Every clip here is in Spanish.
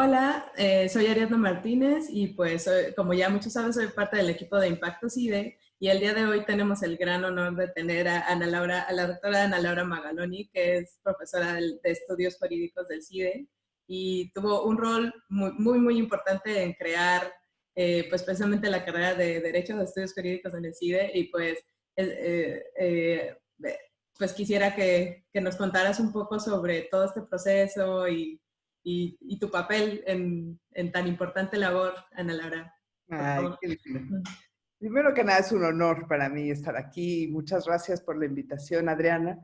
Hola, soy Ariadna Martínez y pues como ya muchos saben soy parte del equipo de Impacto CIDE y el día de hoy tenemos el gran honor de tener a Ana Laura, a la doctora Ana Laura Magaloni, que es profesora de estudios jurídicos del CIDE y tuvo un rol muy importante en crear pues precisamente la carrera de Derecho de Estudios Jurídicos en el CIDE y pues pues quisiera que nos contaras un poco sobre todo este proceso y tu papel en tan importante labor, Ana Laura, por Ay, favor. qué lindo. Primero que nada, es un honor para mí estar aquí. Muchas gracias por la invitación, Adriana.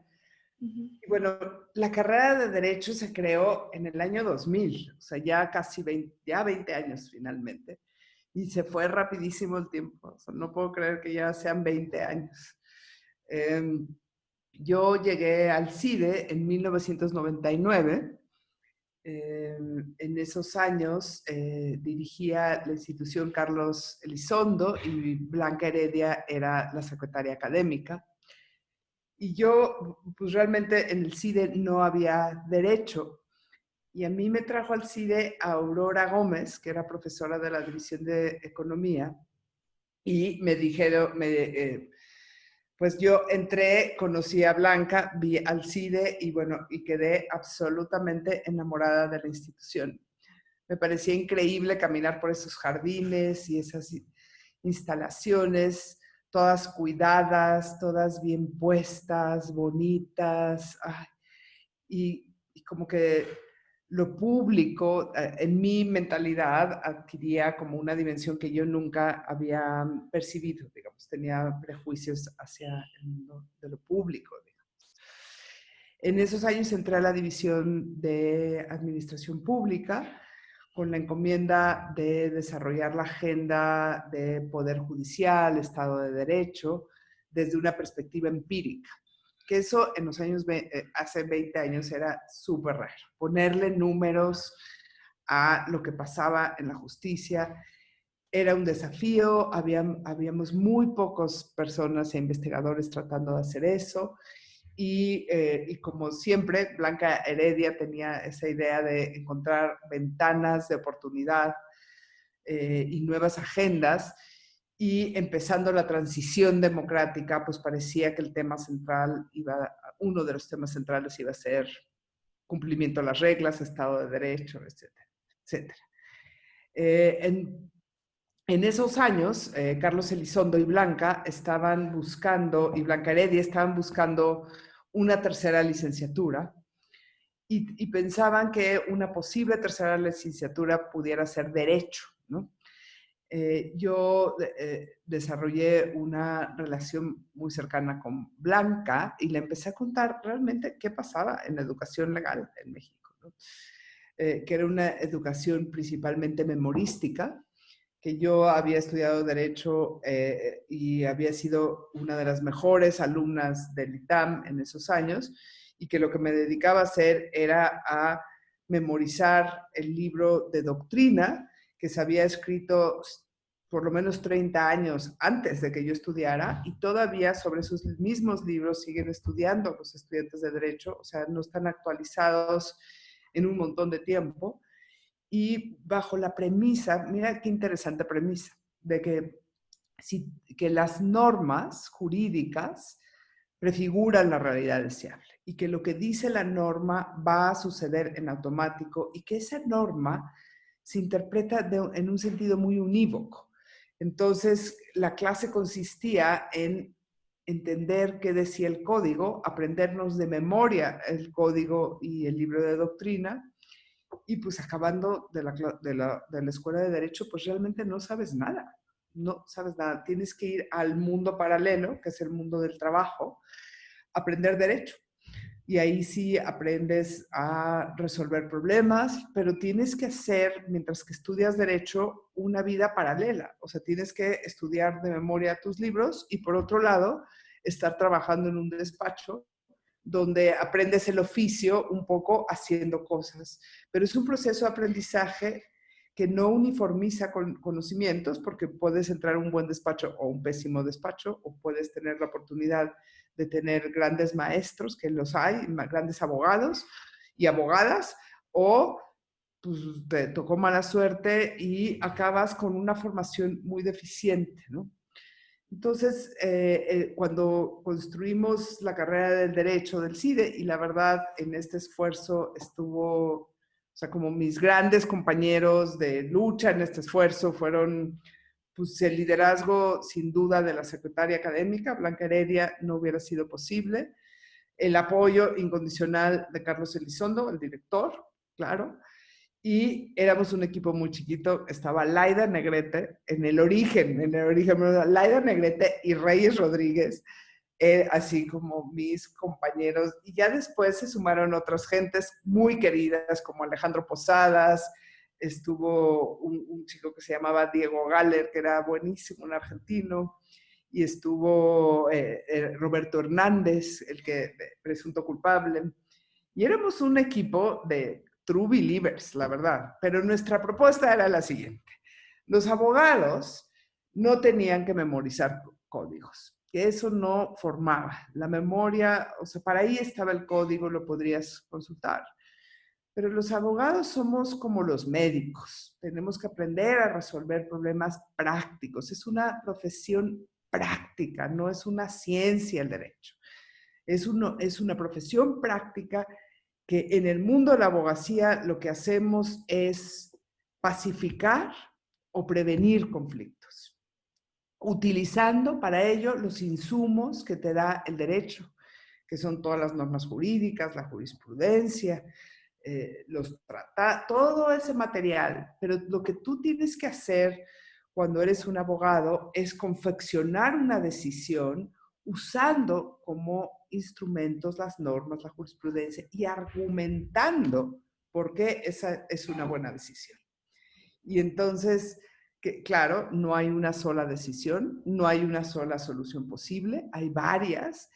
Y bueno, la carrera de Derecho se creó en el año 2000, o sea, ya casi 20 años finalmente. Y se fue rapidísimo el tiempo. O sea, no puedo creer que ya sean 20 años. Yo llegué al CIDE en 1999. En esos años dirigía la institución Carlos Elizondo y Blanca Heredia era la secretaria académica. Y yo, pues realmente en el CIDE no había derecho. Y a mí me trajo al CIDE a Aurora Gómez, que era profesora de la División de Economía, y me dijeron, pues yo entré, conocí a Blanca, vi al CIDE y bueno, y quedé absolutamente enamorada de la institución. Me parecía increíble caminar por esos jardines y esas instalaciones, todas cuidadas, todas bien puestas, bonitas. Ay, y como que lo público en mi mentalidad adquiría como una dimensión que yo nunca había percibido, digamos, tenía prejuicios hacia el mundo de lo público, digamos. En esos años entré a la División de Administración Pública con la encomienda de desarrollar la agenda de Poder Judicial, Estado de Derecho, desde una perspectiva empírica. Que eso en los años, hace 20 años era súper raro. Ponerle números a lo que pasaba en la justicia era un desafío, habíamos muy pocas personas e investigadores tratando de hacer eso. Y como siempre, Blanca Heredia tenía esa idea de encontrar ventanas de oportunidad y nuevas agendas. Y empezando la transición democrática, pues parecía que el tema central uno de los temas centrales iba a ser cumplimiento de las reglas, Estado de Derecho, etcétera, etcétera. En esos años, Carlos Elizondo y Blanca estaban buscando, y Blanca Heredia estaban buscando una tercera licenciatura y pensaban que una posible tercera licenciatura pudiera ser Derecho, ¿no? Yo desarrollé una relación muy cercana con Blanca y le empecé a contar realmente qué pasaba en la educación legal en México, ¿no? Que era una educación principalmente memorística, que yo había estudiado Derecho y había sido una de las mejores alumnas del ITAM en esos años, y que lo que me dedicaba a hacer era a memorizar el libro de doctrina que se había escrito por lo menos 30 años antes de que yo estudiara, y todavía sobre esos mismos libros siguen estudiando los estudiantes de Derecho, o sea, no están actualizados en un montón de tiempo. Y bajo la premisa, mira qué interesante premisa, de que las normas jurídicas prefiguran la realidad deseable y que lo que dice la norma va a suceder en automático y que esa norma se interpreta en un sentido muy unívoco. Entonces, la clase consistía en entender qué decía el código, aprendernos de memoria el código y el libro de doctrina, y pues acabando de la escuela de Derecho, pues realmente no sabes nada. No sabes nada. Tienes que ir al mundo paralelo, que es el mundo del trabajo, aprender Derecho. Y ahí sí aprendes a resolver problemas, pero tienes que hacer, mientras que estudias Derecho, una vida paralela. O sea, tienes que estudiar de memoria tus libros y por otro lado, estar trabajando en un despacho donde aprendes el oficio un poco haciendo cosas. Pero es un proceso de aprendizaje que no uniformiza conocimientos, porque puedes entrar a un buen despacho o un pésimo despacho, o puedes tener la oportunidad de tener grandes maestros, que los hay, grandes abogados y abogadas, o pues te tocó mala suerte y acabas con una formación muy deficiente, ¿no? Entonces, cuando construimos la carrera del Derecho del CIDE, y la verdad, en este esfuerzo estuvo, o sea, como mis grandes compañeros de lucha en este esfuerzo fueron, pues el liderazgo sin duda de la secretaria académica, Blanca Heredia, no hubiera sido posible, el apoyo incondicional de Carlos Elizondo, el director, claro, y éramos un equipo muy chiquito. Estaba Laida Negrete en el origen, Laida Negrete y Reyes Rodríguez, así como mis compañeros. Y ya después se sumaron otras gentes muy queridas, como Alejandro Posadas, estuvo un chico que se llamaba Diego Galler, que era buenísimo, un argentino, y estuvo Roberto Hernández, el que presunto culpable. Y éramos un equipo de true believers, la verdad. Pero nuestra propuesta era la siguiente. Los abogados no tenían que memorizar códigos, que eso no formaba. La memoria, o sea, para ahí estaba el código, lo podrías consultar. Pero los abogados somos como los médicos. Tenemos que aprender a resolver problemas prácticos. Es una profesión práctica, no es una ciencia el derecho. Es una profesión práctica que en el mundo de la abogacía lo que hacemos es pacificar o prevenir conflictos, utilizando para ello los insumos que te da el derecho, que son todas las normas jurídicas, la jurisprudencia, los tratados, todo ese material. Pero lo que tú tienes que hacer cuando eres un abogado es confeccionar una decisión usando como instrumentos las normas, la jurisprudencia y argumentando por qué esa es una buena decisión. Y entonces, claro, no hay una sola decisión, no hay una sola solución posible, hay varias,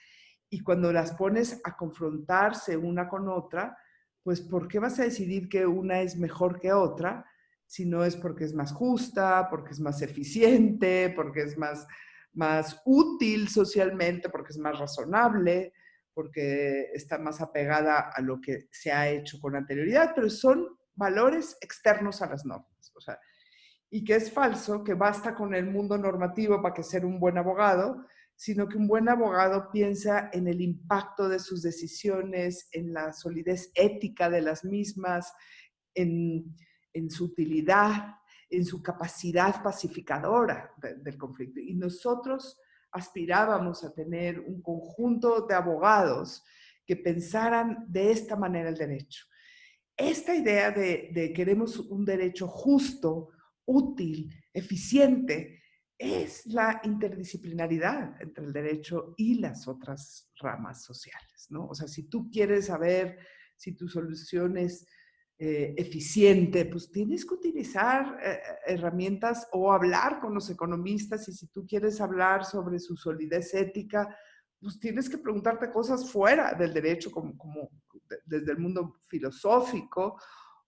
y cuando las pones a confrontarse una con otra, pues ¿por qué vas a decidir que una es mejor que otra? Si no es porque es más justa, porque es más eficiente, porque es más útil socialmente, porque es más razonable, porque está más apegada a lo que se ha hecho con anterioridad, pero son valores externos a las normas. O sea, y que es falso, que basta con el mundo normativo para que ser un buen abogado, sino que un buen abogado piensa en el impacto de sus decisiones, en la solidez ética de las mismas, en su utilidad, en su capacidad pacificadora del conflicto. Y nosotros aspirábamos a tener un conjunto de abogados que pensaran de esta manera el derecho. Esta idea de queremos un derecho justo, útil, eficiente, es la interdisciplinaridad entre el derecho y las otras ramas sociales, ¿no? O sea, si tú quieres saber si tu solución es eficiente, pues tienes que utilizar herramientas o hablar con los economistas, y si tú quieres hablar sobre su solidez ética, pues tienes que preguntarte cosas fuera del derecho, como desde el mundo filosófico,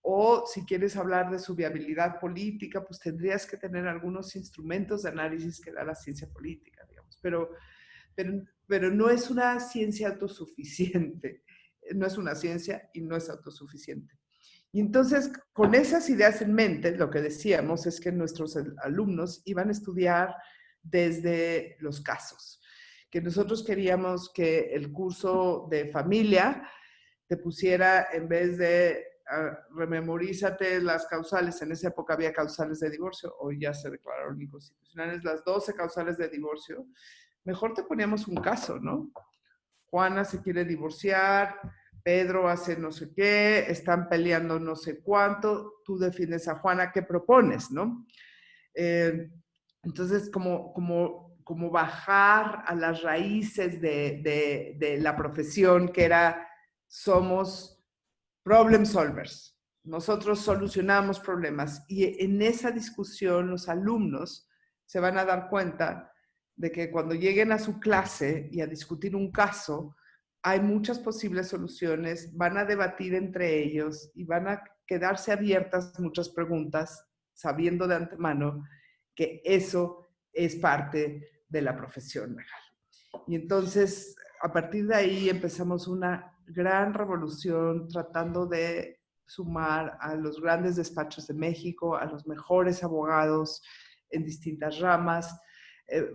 o si quieres hablar de su viabilidad política, pues tendrías que tener algunos instrumentos de análisis que da la ciencia política, digamos. Pero no es una ciencia autosuficiente, no es una ciencia y no es autosuficiente. Y entonces, con esas ideas en mente, lo que decíamos es que nuestros alumnos iban a estudiar desde los casos, que nosotros queríamos que el curso de familia te pusiera, en vez de rememorízate las causales, en esa época había causales de divorcio, hoy ya se declararon inconstitucionales las 12 causales de divorcio, mejor te poníamos un caso, ¿no? Juana se quiere divorciar, Pedro hace no sé qué, están peleando no sé cuánto, tú defiendes a Juana, ¿qué propones, no? Entonces, como bajar a las raíces de la profesión, que era, somos problem solvers. Nosotros solucionamos problemas, y en esa discusión los alumnos se van a dar cuenta de que cuando lleguen a su clase y a discutir un caso, hay muchas posibles soluciones, van a debatir entre ellos y van a quedarse abiertas muchas preguntas, sabiendo de antemano que eso es parte de la profesión legal. Y entonces, a partir de ahí empezamos una gran revolución tratando de sumar a los grandes despachos de México, a los mejores abogados en distintas ramas,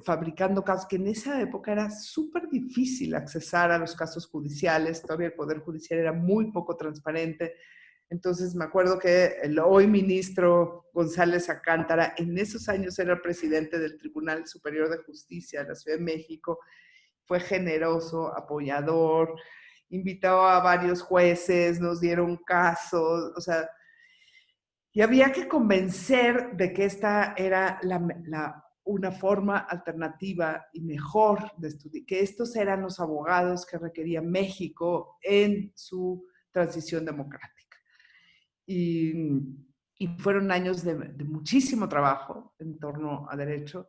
fabricando casos, que en esa época era súper difícil accesar a los casos judiciales, todavía el Poder Judicial era muy poco transparente. Entonces me acuerdo que el hoy ministro González Alcántara, en esos años era el presidente del Tribunal Superior de Justicia de la Ciudad de México, fue generoso, apoyador, invitó a varios jueces, nos dieron casos, o sea, y había que convencer de que esta era una forma alternativa y mejor de estudiar, que estos eran los abogados que requería México en su transición democrática. Y fueron años de muchísimo trabajo en torno a derecho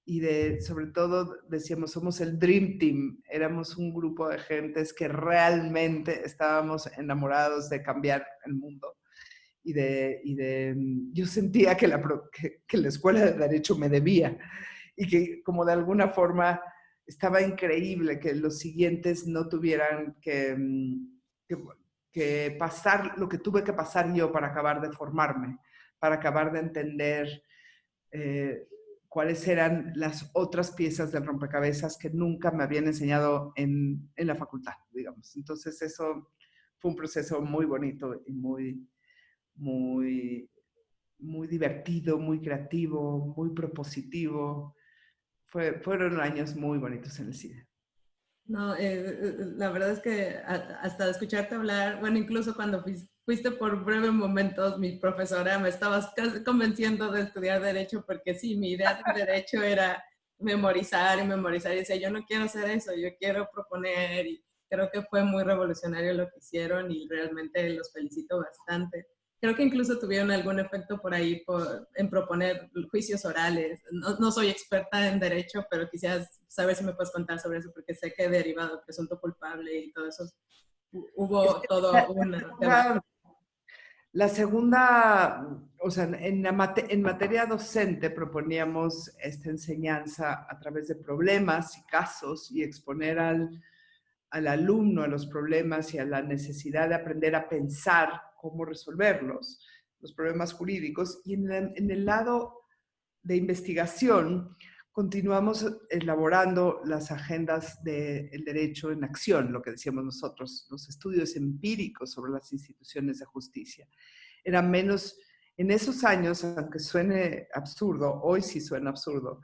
y sobre todo decíamos, somos el Dream Team, éramos un grupo de gentes que realmente estábamos enamorados de cambiar el mundo. Yo sentía que la escuela de derecho me debía y que como de alguna forma estaba increíble que los siguientes no tuvieran que pasar lo que tuve que pasar yo para acabar de formarme, para acabar de entender cuáles eran las otras piezas del rompecabezas que nunca me habían enseñado en la facultad, digamos. Entonces eso fue un proceso muy bonito y muy divertido, muy creativo, muy propositivo. Fueron años muy bonitos en el cine. No, la verdad es que hasta escucharte hablar, bueno, incluso cuando fuiste por breves momentos, mi profesora me estabas casi convenciendo de estudiar Derecho, porque sí, mi idea de Derecho era memorizar y memorizar, y decía, yo no quiero hacer eso, yo quiero proponer, y creo que fue muy revolucionario lo que hicieron y realmente los felicito bastante. Creo que incluso tuvieron algún efecto por ahí en proponer juicios orales. No soy experta en derecho, pero quizás saber si me puedes contar sobre eso, porque sé que derivado del presunto culpable y todo eso, hubo todo un debate. La segunda, o sea, en materia docente proponíamos esta enseñanza a través de problemas y casos y exponer al alumno a los problemas y a la necesidad de aprender a pensar cómo resolverlos, los problemas jurídicos. Y en el lado de investigación, continuamos elaborando las agendas del derecho en acción, lo que decíamos nosotros, los estudios empíricos sobre las instituciones de justicia. Eran menos, en esos años, aunque suene absurdo, hoy sí suena absurdo,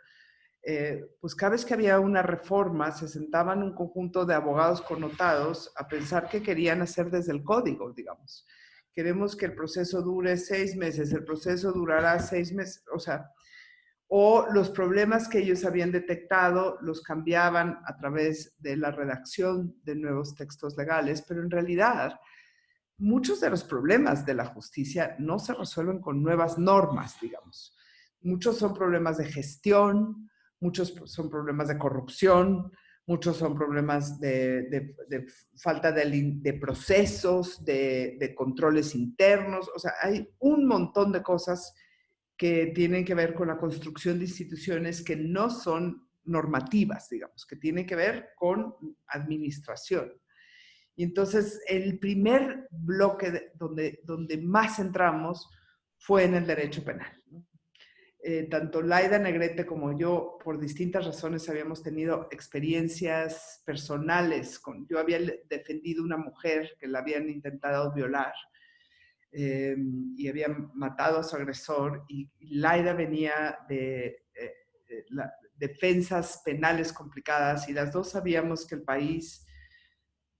pues cada vez que había una reforma se sentaban un conjunto de abogados connotados a pensar qué querían hacer desde el código, digamos. Queremos que el proceso dure 6 meses, el proceso durará 6 meses, o los problemas que ellos habían detectado los cambiaban a través de la redacción de nuevos textos legales, pero en realidad muchos de los problemas de la justicia no se resuelven con nuevas normas, digamos. Muchos son problemas de gestión, muchos son problemas de corrupción, muchos son problemas de falta de procesos, de controles internos. O sea, hay un montón de cosas que tienen que ver con la construcción de instituciones que no son normativas, digamos, que tienen que ver con administración. Y entonces el primer bloque donde más entramos fue en el derecho penal. Tanto Laida Negrete como yo, por distintas razones, habíamos tenido experiencias personales. Yo había defendido a una mujer que la habían intentado violar y habían matado a su agresor, y Laida venía de defensas penales complicadas, y las dos sabíamos que el país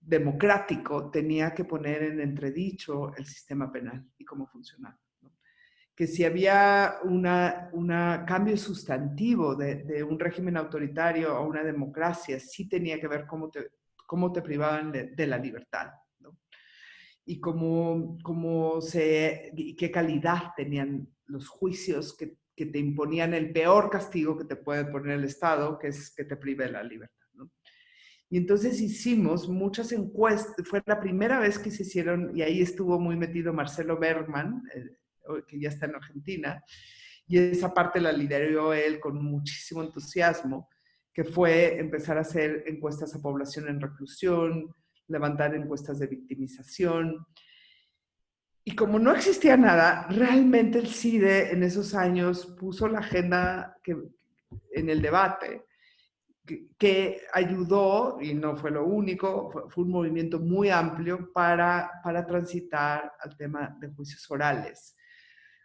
democrático tenía que poner en entredicho el sistema penal y cómo funcionaba. Que si había un cambio sustantivo de un régimen autoritario a una democracia, sí tenía que ver cómo te privaban de la libertad, ¿no? Y qué calidad tenían los juicios que te imponían el peor castigo que te puede poner el Estado, que es que te prive de la libertad, ¿no? Y entonces hicimos muchas encuestas, fue la primera vez que se hicieron, y ahí estuvo muy metido Marcelo Bergman, que ya está en Argentina, y esa parte la lideró él con muchísimo entusiasmo, que fue empezar a hacer encuestas a población en reclusión, levantar encuestas de victimización. Y como no existía nada, realmente el CIDE en esos años puso la agenda en el debate, que ayudó, y no fue lo único, fue un movimiento muy amplio para transitar al tema de juicios orales,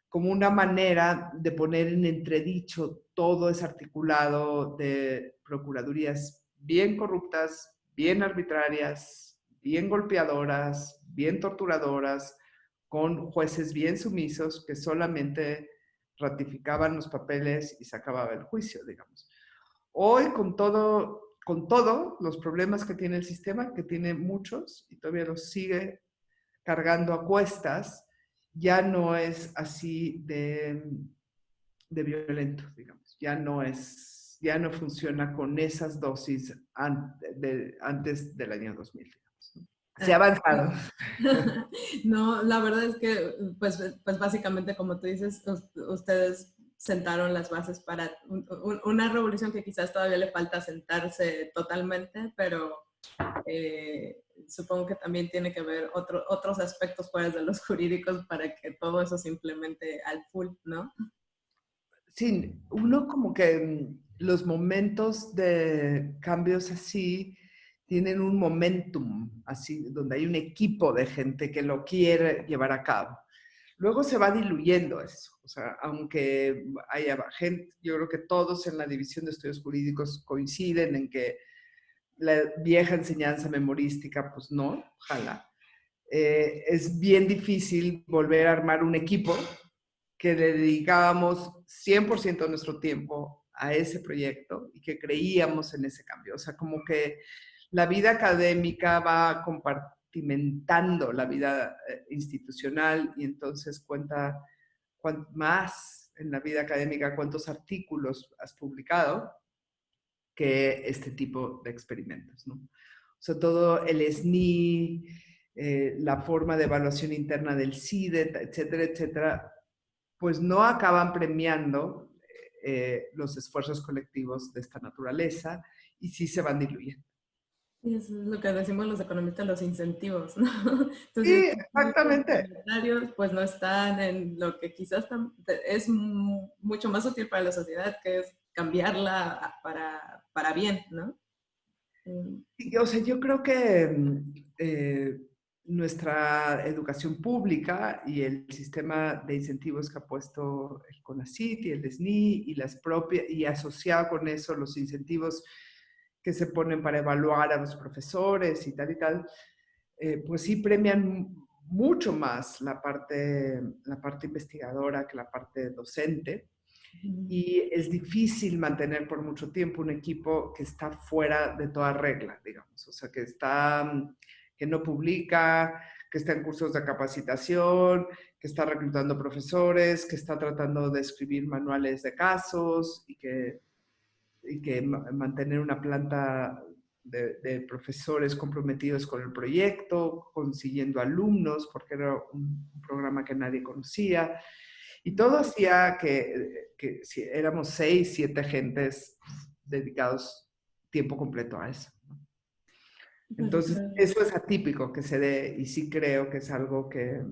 como una manera de poner en entredicho todo ese articulado de procuradurías bien corruptas, bien arbitrarias, bien golpeadoras, bien torturadoras, con jueces bien sumisos que solamente ratificaban los papeles y se acababa el juicio, digamos. Hoy, con todo los problemas que tiene el sistema, que tiene muchos y todavía los sigue cargando a cuestas, ya no es así de violento, digamos. Ya no funciona con esas dosis antes del año 2000, digamos, ¿no? Se ha avanzado. No, la verdad es que, pues básicamente, como tú dices, ustedes sentaron las bases para una revolución que quizás todavía le falta sentarse totalmente, pero supongo que también tiene que ver otros aspectos fuera de los jurídicos para que todo eso se implemente al full, ¿no? Sí, uno como que los momentos de cambios así tienen un momentum, así, donde hay un equipo de gente que lo quiere llevar a cabo. Luego se va diluyendo eso, o sea, aunque haya gente, yo creo que todos en la División de Estudios Jurídicos coinciden en que la vieja enseñanza memorística, pues no, ojalá. Es bien difícil volver a armar un equipo que le dedicábamos 100% de nuestro tiempo a ese proyecto y que creíamos en ese cambio. O sea, como que la vida académica va compartimentando la vida institucional y entonces cuenta más en la vida académica cuántos artículos has publicado que este tipo de experimentos, ¿no? O sea, todo el SNI, la forma de evaluación interna del CIDE, etcétera, etcétera, pues no acaban premiando los esfuerzos colectivos de esta naturaleza y sí se van diluyendo. Y eso es lo que decimos los economistas, los incentivos, ¿no? Entonces, Sí, exactamente. monetarios pues no están en lo que quizás es mucho más útil para la sociedad, que es cambiarla para bien, ¿no? O sea, yo creo que nuestra educación pública y el sistema de incentivos que ha puesto el CONACYT y el SNI y las propias, y asociado con eso los incentivos que se ponen para evaluar a los profesores y tal, pues sí premian mucho más la parte investigadora que la parte docente. Y es difícil mantener por mucho tiempo un equipo que está fuera de toda regla, digamos, o sea, que no publica, que está en cursos de capacitación, que está reclutando profesores, que está tratando de escribir manuales de casos y que mantener una planta de profesores comprometidos con el proyecto, consiguiendo alumnos, porque era un programa que nadie conocía. Y todo hacía que si éramos 6, 7 gentes dedicados tiempo completo a eso, ¿no? Entonces, eso es atípico que se dé, y sí creo que es algo que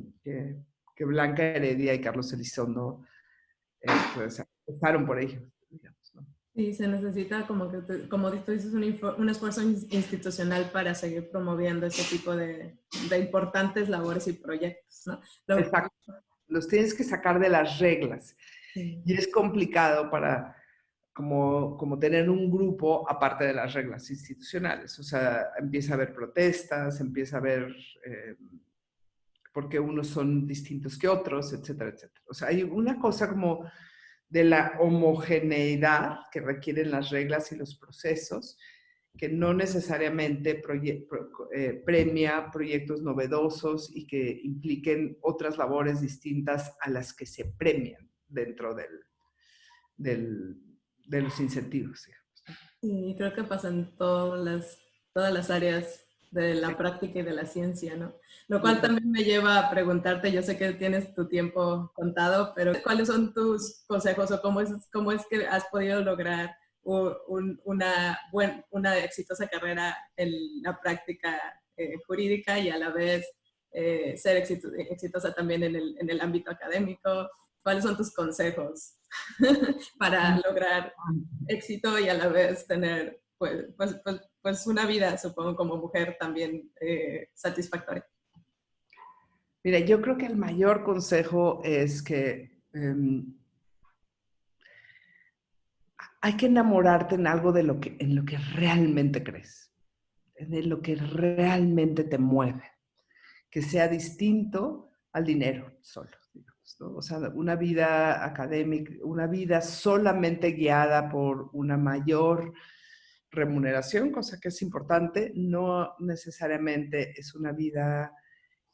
Blanca Heredia y Carlos Elizondo pues, pasaron por ello, digamos, ¿no? Sí, se necesita como como tú dices, un esfuerzo institucional para seguir promoviendo ese tipo de importantes labores y proyectos, ¿no? Exacto. Los tienes que sacar de las reglas. Sí. Y es complicado para como tener un grupo aparte de las reglas institucionales. O sea, empieza a haber protestas, empieza a haber porque unos son distintos que otros, etcétera, etcétera. O sea, hay una cosa como de la homogeneidad que requieren las reglas y los procesos, que no necesariamente premia proyectos novedosos y que impliquen otras labores distintas a las que se premian dentro de los incentivos, digamos, ¿no? Y creo que pasa en todas las áreas de la práctica y de la ciencia, ¿no? Lo cual también me lleva a preguntarte, yo sé que tienes tu tiempo contado, pero ¿cuáles son tus consejos o cómo es que has podido lograr una exitosa carrera en la práctica jurídica y a la vez ser exitosa también en el ámbito académico. ¿Cuáles son tus consejos para lograr éxito y a la vez tener pues una vida, supongo, como mujer también satisfactoria? Mira, yo creo que el mayor consejo es que hay que enamorarte en algo en lo que realmente crees, en lo que realmente te mueve, que sea distinto al dinero solo, digamos, ¿no? O sea, una vida académica, una vida solamente guiada por una mayor remuneración, cosa que es importante, no necesariamente es una vida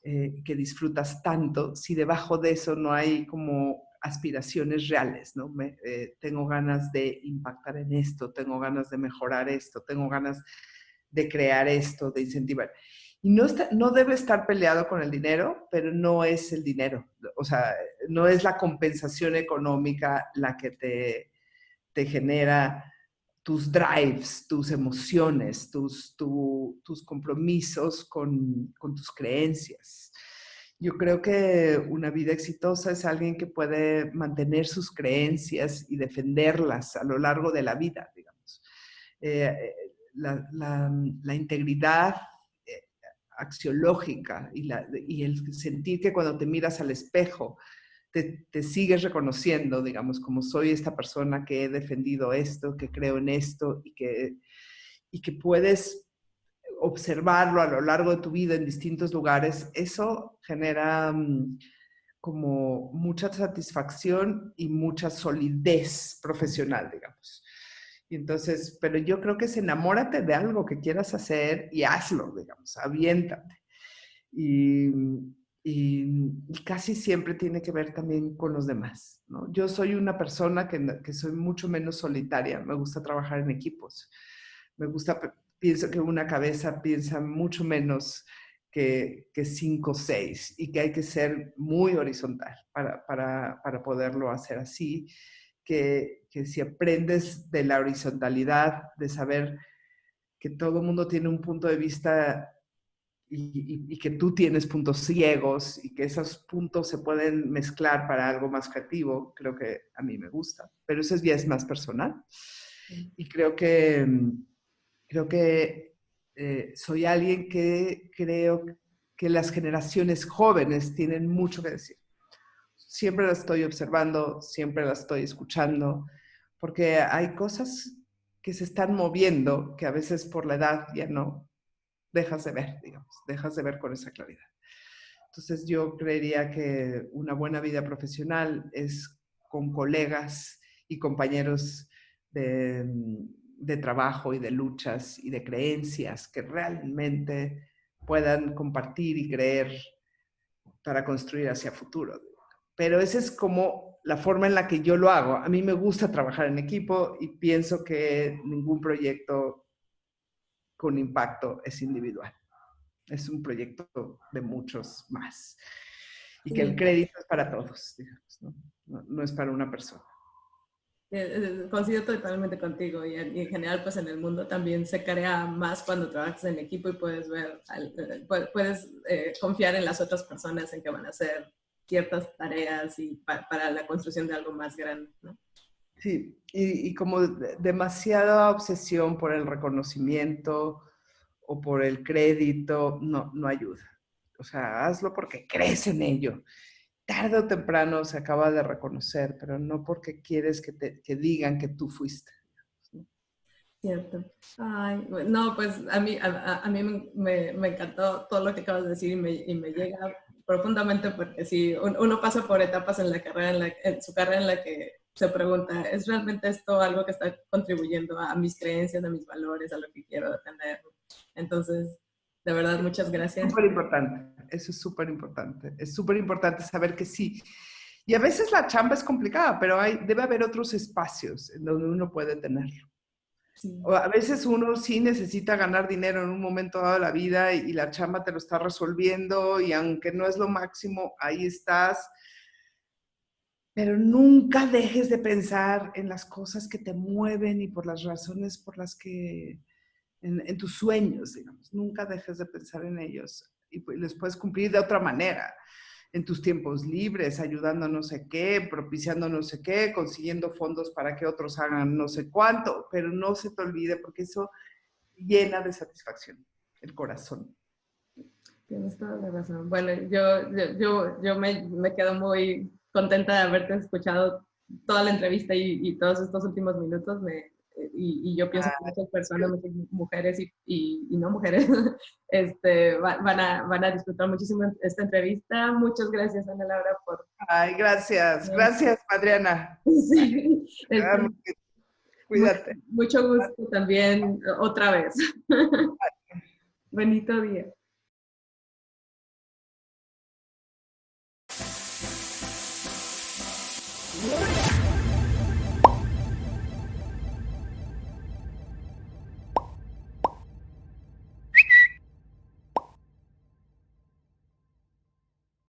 que disfrutas tanto si debajo de eso no hay como aspiraciones reales, ¿no? Tengo ganas de impactar en esto, tengo ganas de mejorar esto, tengo ganas de crear esto, de incentivar. Y no debe estar peleado con el dinero, pero no es el dinero. O sea, no es la compensación económica la que te genera tus drives, tus emociones, tus compromisos con tus creencias. Yo creo que una vida exitosa es alguien que puede mantener sus creencias y defenderlas a lo largo de la vida, digamos. La integridad axiológica y el sentir que cuando te miras al espejo te sigues reconociendo, digamos, como soy esta persona que he defendido esto, que creo en esto y que puedes observarlo a lo largo de tu vida en distintos lugares, eso genera como mucha satisfacción y mucha solidez profesional, digamos. Y entonces, pero yo creo que es enamórate de algo que quieras hacer y hazlo, digamos, aviéntate. Y, y casi siempre tiene que ver también con los demás, ¿no? Yo soy una persona que soy mucho menos solitaria, me gusta trabajar en equipos, me gusta, pienso que una cabeza piensa mucho menos que 5 o 6 y que hay que ser muy horizontal para poderlo hacer así, que si aprendes de la horizontalidad, de saber que todo el mundo tiene un punto de vista y que tú tienes puntos ciegos y que esos puntos se pueden mezclar para algo más creativo, creo que a mí me gusta. Pero eso ya es más personal. Y creo que soy alguien que creo que las generaciones jóvenes tienen mucho que decir. Siempre las estoy observando, siempre las estoy escuchando, porque hay cosas que se están moviendo que a veces por la edad ya no dejas de ver, digamos, dejas de ver con esa claridad. Entonces yo creería que una buena vida profesional es con colegas y compañeros de trabajo y de luchas y de creencias que realmente puedan compartir y creer para construir hacia futuro. Pero esa es como la forma en la que yo lo hago. A mí me gusta trabajar en equipo y pienso que ningún proyecto con impacto es individual. Es un proyecto de muchos más. Y que el crédito es para todos, digamos, ¿no? No es para una persona. Coincido totalmente contigo y en general pues en el mundo también se crea más cuando trabajas en equipo y puedes ver, puedes confiar en las otras personas en que van a hacer ciertas tareas y para la construcción de algo más grande, ¿no? Sí, y como demasiada obsesión por el reconocimiento o por el crédito no ayuda. O sea, hazlo porque crees en ello. Tarde o temprano se acaba de reconocer, pero no porque quieres que digan que tú fuiste. Cierto. Ay, no, pues a mí me encantó todo lo que acabas de decir y me llega profundamente porque sí, uno pasa por etapas en la carrera, en su carrera en la que se pregunta, ¿es realmente esto algo que está contribuyendo a mis creencias, a mis valores, a lo que quiero defender? Entonces, de verdad, muchas gracias. Súper importante, eso es súper importante. Es súper importante saber que sí. Y a veces la chamba es complicada, pero debe haber otros espacios en donde uno puede tenerlo. Sí. O a veces uno sí necesita ganar dinero en un momento dado de la vida y la chamba te lo está resolviendo y aunque no es lo máximo, ahí estás. Pero nunca dejes de pensar en las cosas que te mueven y por las razones por las que, en tus sueños, digamos, nunca dejes de pensar en ellos. y los puedes cumplir de otra manera, en tus tiempos libres, ayudando a no sé qué, propiciando no sé qué, consiguiendo fondos para que otros hagan no sé cuánto, pero no se te olvide porque eso llena de satisfacción el corazón. Tienes toda la razón. Bueno, yo me quedo muy contenta de haberte escuchado toda la entrevista y todos estos últimos minutos. Y yo pienso que muchas personas, muchas mujeres y no mujeres, van a disfrutar muchísimo esta entrevista. Muchas gracias, Ana Laura, por... Ay, gracias. Gracias, Adriana. Sí, Cuídate. mucho gusto también otra vez. Bonito día.